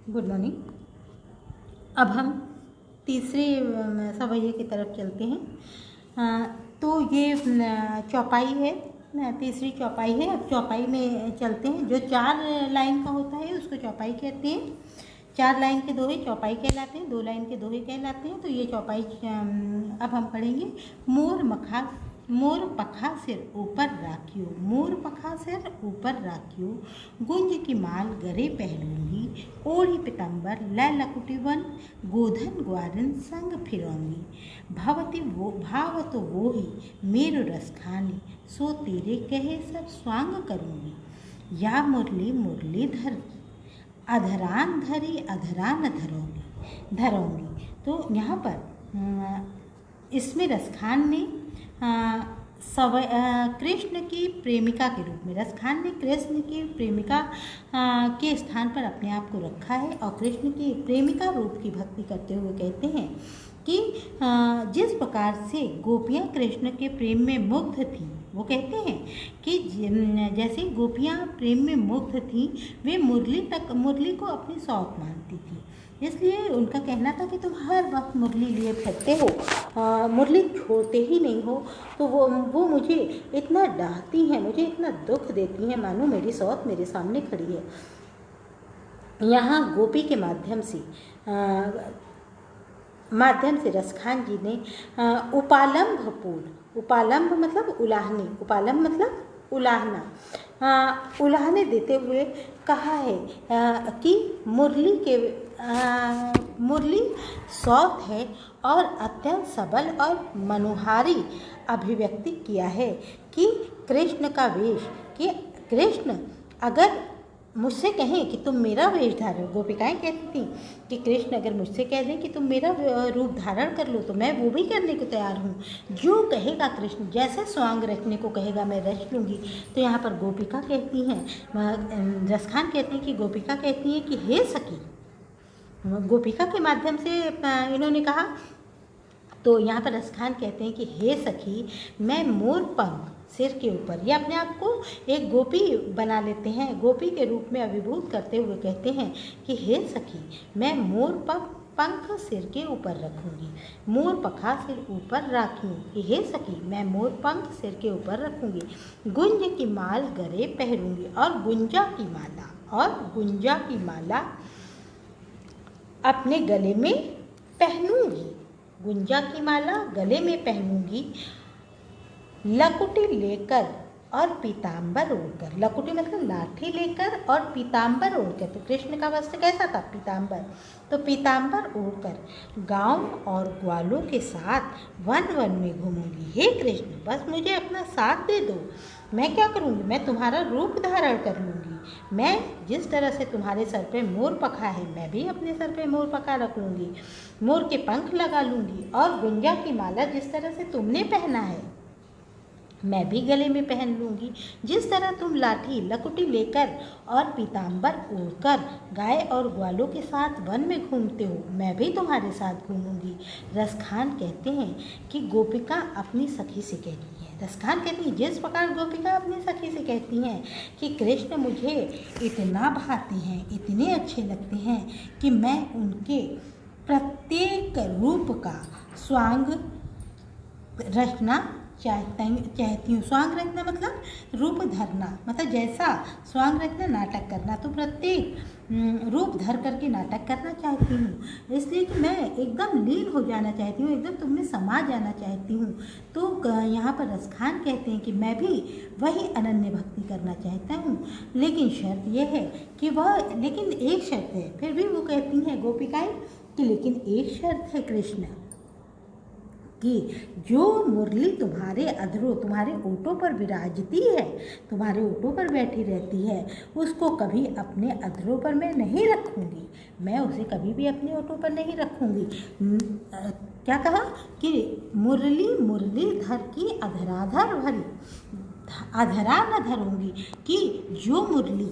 Good morning. अब हम तीसरे सवैये की तरफ चलते हैं। तो ये चौपाई है, तीसरी चौपाई है। अब चौपाई में चलते हैं। जो 4 लाइन का होता है उसको चौपाई कहते हैं। 4 लाइन के दोहे चौपाई कहलाते हैं, 2 लाइन के दोहे कहलाते हैं। तो ये चौपाई अब हम पढ़ेंगे। मोर पखा सिर ऊपर राखियो, मोर पखा सिर ऊपर राखियो, गुंज की माल गरे पहलूंगी, ओढ़ी पितंबर लै लकुटी वन, गोधन ग्वारिन संग फिरौंगी, भावत वो ही मेरो रस खानी, सो तेरे कहे सब स्वांग करूंगी, या मुरली मुरलीधर अधरान धरी अधरान धरौंगी। तो यहाँ पर इसमें रसखान ने कृष्ण की प्रेमिका के रूप में, रसखान ने कृष्ण की प्रेमिका के स्थान पर अपने आप को रखा है और कृष्ण की प्रेमिका रूप की भक्ति करते हुए कहते हैं कि जिस प्रकार से गोपियाँ कृष्ण के प्रेम में मुग्ध थीं, वो कहते हैं कि जैसे गोपियाँ प्रेम में मुग्ध थीं, वे मुरली को अपनी सौत मानती थी। इसलिए उनका कहना था कि तुम हर वक्त मुरली लिए फिरते हो, मुरली छोड़ते ही नहीं हो। तो वो मुझे इतना डाहती हैं, मुझे इतना दुख देती हैं, मानो मेरी सौत मेरे सामने खड़ी है। यहाँ गोपी के माध्यम से रसखान जी ने उपालंब मतलब उलाहने, उपालंब मतलब उलाहना, उलाहने देते हुए कहा है कि मुरली सौत है और अत्यंत सबल और मनोहारी अभिव्यक्ति किया है कि कृष्ण का वेश, कि कृष्ण अगर मुझसे कहें कि तुम मेरा वेश धारण, गोपिकाएं कहती थी कि कृष्ण अगर मुझसे कह दें कि तुम मेरा रूप धारण कर लो तो मैं वो भी करने को तैयार हूँ। जो कहेगा कृष्ण, जैसे स्वांग रखने को कहेगा मैं रच लूँगी। तो यहाँ पर गोपिका कहती हैं, रसखान कहते हैं कि गोपिका कहती हैं कि हे सखी, गोपिका के माध्यम से इन्होंने कहा। तो यहाँ पर रसखान कहते हैं कि हे सखी, मैं मोर पंख सिर के ऊपर, ये अपने आप को एक गोपी बना लेते हैं, गोपी के रूप में अभिभूत करते हुए कहते हैं कि हे सखी, मैं मोर पंख सिर के ऊपर रखूंगी, मोर पखा सिर ऊपर राखूंगी, हे सखी मैं मोर पंख सिर के ऊपर रखूंगी, गुंज की माल गले पहनूंगी और गुंजा की माला अपने गले में पहनूंगी, गुंजा की माला गले में पहनूंगी, लकुटी लेकर और पीताम्बर ओढ़कर, लकुटी मतलब लाठी लेकर और पीताम्बर ओढ़कर। तो कृष्ण का वस्त्र कैसा था? पीताम्बर। तो पीताम्बर ओढ़कर गांव और ग्वालों के साथ वन वन में घूमूंगी। हे कृष्ण, बस मुझे अपना साथ दे दो, मैं क्या करूँगी, मैं तुम्हारा रूप धारण कर लूँगी। मैं जिस तरह से तुम्हारे सर पे मोर पखा है, मैं भी अपने सर पे मोर पखा रख लूँगी, मोर के पंख लगा लूँगी और गुंजा की माला जिस तरह से तुमने पहना है मैं भी गले में पहन लूँगी। जिस तरह तुम लाठी लकुटी लेकर और पीताम्बर ओढ़कर गाय और ग्वालों के साथ वन में घूमते हो, मैं भी तुम्हारे साथ घूमूंगी। रसखान कहते हैं कि गोपिका अपनी सखी से कहती है, रसखान कहती है जिस प्रकार गोपिका अपनी सखी से कहती हैं कि कृष्ण मुझे इतना भाते हैं, इतने अच्छे लगते हैं कि मैं उनके प्रत्येक रूप का स्वांग रचना चाहती हूँ। स्वांग रचना मतलब रूप धरना, मतलब जैसा स्वांग रचना नाटक करना, तो प्रत्येक रूप धर करके नाटक करना चाहती हूँ। इसलिए कि मैं एकदम लीन हो जाना चाहती हूँ, एकदम तुम में समा जाना चाहती हूँ। तो यहाँ पर रसखान कहते हैं कि मैं भी वही अनन्य भक्ति करना चाहता हूँ, लेकिन शर्त यह है कि लेकिन एक शर्त है। फिर भी वो कहती हैं गोपिकाएं कि लेकिन एक शर्त है कृष्ण, कि जो मुरली तुम्हारे अधरों, तुम्हारे ओठों पर विराजती है, तुम्हारे ओठों पर बैठी रहती है, उसको कभी अपने अधरों पर मैं नहीं रखूँगी, मैं उसे कभी भी अपने ओठों पर नहीं रखूँगी। क्या कहा कि मुरलीधर की अधराधर भरी, अधरा न धरूँगी, कि जो मुरली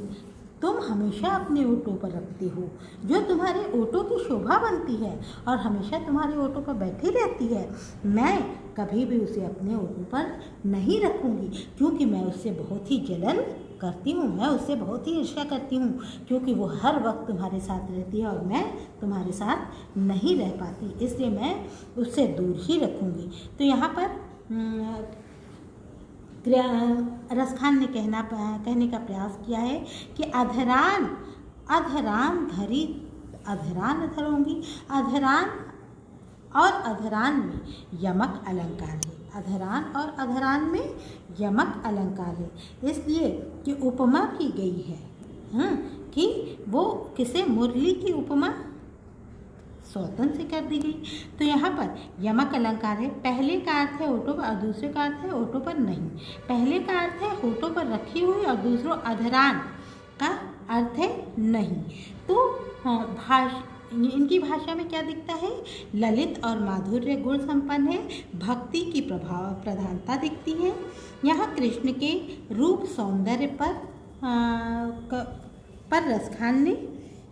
तुम हमेशा अपने ओठों पर रखते हो, जो तुम्हारे ओठों की शोभा बनती है और हमेशा तुम्हारे ओठों पर बैठी रहती है, मैं कभी भी उसे अपने ओठों पर नहीं रखूँगी, क्योंकि मैं उससे बहुत ही जलन करती हूँ, मैं उससे बहुत ही ईर्ष्या करती हूँ, क्योंकि वो हर वक्त तुम्हारे साथ रहती है और मैं तुम्हारे साथ नहीं रह पाती, इसलिए मैं उससे दूर ही रखूँगी। तो यहाँ पर रसखान ने कहने का प्रयास किया है कि अधरान धरी, अधरान अधर होंगी, अधरान और अधरान में यमक अलंकार है, अधरान और अधरान में यमक अलंकार है, इसलिए कि उपमा की गई है कि वो किसे, मुरली की उपमा सौतन से कर दी गई। तो यहाँ पर यमक अलंकार है, पहले का अर्थ है होठों पर और दूसरे का अर्थ है होठों पर नहीं। पहले का अर्थ है होठों पर रखी हुई और दूसरों अधरान का अर्थ है नहीं। तो इनकी भाषा में क्या दिखता है, ललित और माधुर्य गुण संपन्न है, भक्ति की प्रधानता दिखती है। यहाँ कृष्ण के रूप सौंदर्य पर रसखान ने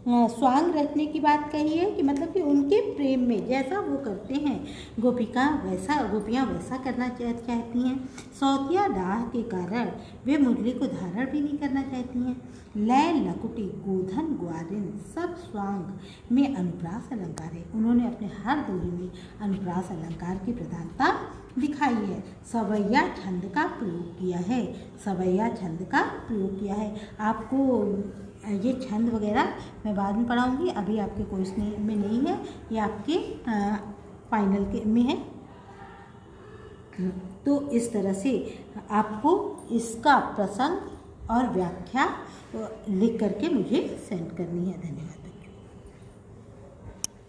स्वांग रचने की बात कही है, कि मतलब कि उनके प्रेम में जैसा वो करते हैं गोपियाँ वैसा करना चाहती हैं। सौतिया डाह के कारण वे मुरली को धारण भी नहीं करना चाहती हैं। लय लकुटी गोधन ग्वारिन सब स्वांग में अनुप्रास अलंकार है, उन्होंने अपने हर दोहे में अनुप्रास अलंकार की प्रधानता दिखाई है। सवैया छंद का प्रयोग किया है, सवैया छंद का प्रयोग किया है। आपको ये छंद वगैरह मैं बाद में पढ़ाऊँगी, अभी आपके कोर्स में नहीं है, ये आपके फाइनल के में है। तो इस तरह से आपको इसका प्रसंग और व्याख्या लिख करके मुझे सेंड करनी है। धन्यवाद।